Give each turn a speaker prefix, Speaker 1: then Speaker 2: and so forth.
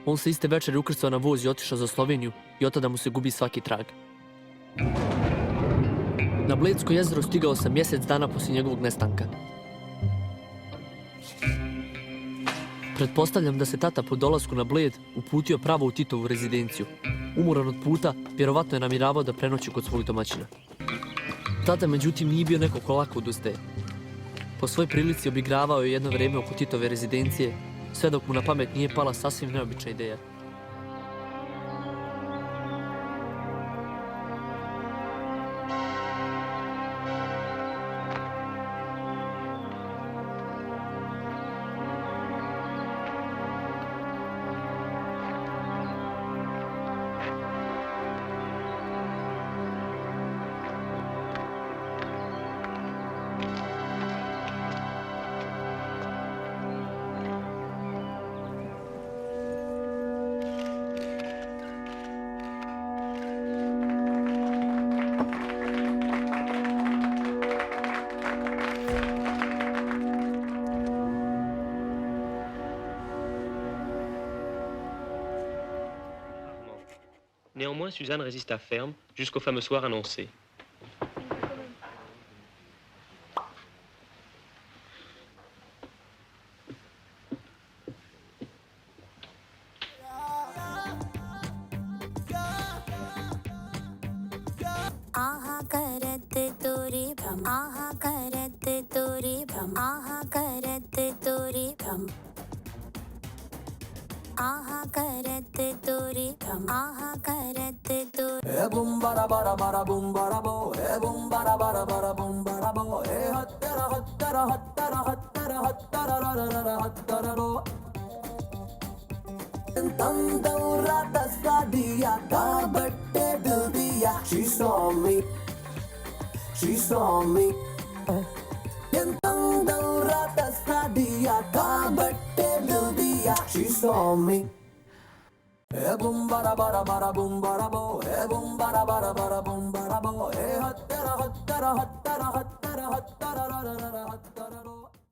Speaker 1: On se iste večeri ukrcao na voz i otišao za Sloveniju i od tada mu se gubi svaki trag. Na Bledsko jezero stigao sam mjesec dana poslije njegovog nestanka. Pretpostavljam da se tata po dolasku na Bled uputio pravo u Titovu rezidenciju. Umoran od puta, vjerovatno je namjeravao da prenoći kod svog domaćina. Tata, međutim, nije bio neko ko lako odustaje. Po svoj prilici obigravao je jedno vrijeme oko Titove rezidencije, sve dok mu na pamet nije pala sasvim neobična ideja.
Speaker 2: Néanmoins, Suzanne résista ferme jusqu'au fameux soir annoncé.
Speaker 3: आहा करत तोरे भ्रम आहा करत तोरे भ्रम आहा करत तोरे भ्रम आहा करत तोरे भ्रम आहा करत तोरे
Speaker 4: bum bara bara bara bum bara bo bum bara bara bara bum bara bo hattara hattara hattara hattara hattara rara hattara ro Tandaura tasadiya kabatte dudiya she saw me Tandaura tasadiya kabatte dudiya she saw me bum bara bara bara bum bara bo bum bara bara bara bum bara bo hattara hattara hattara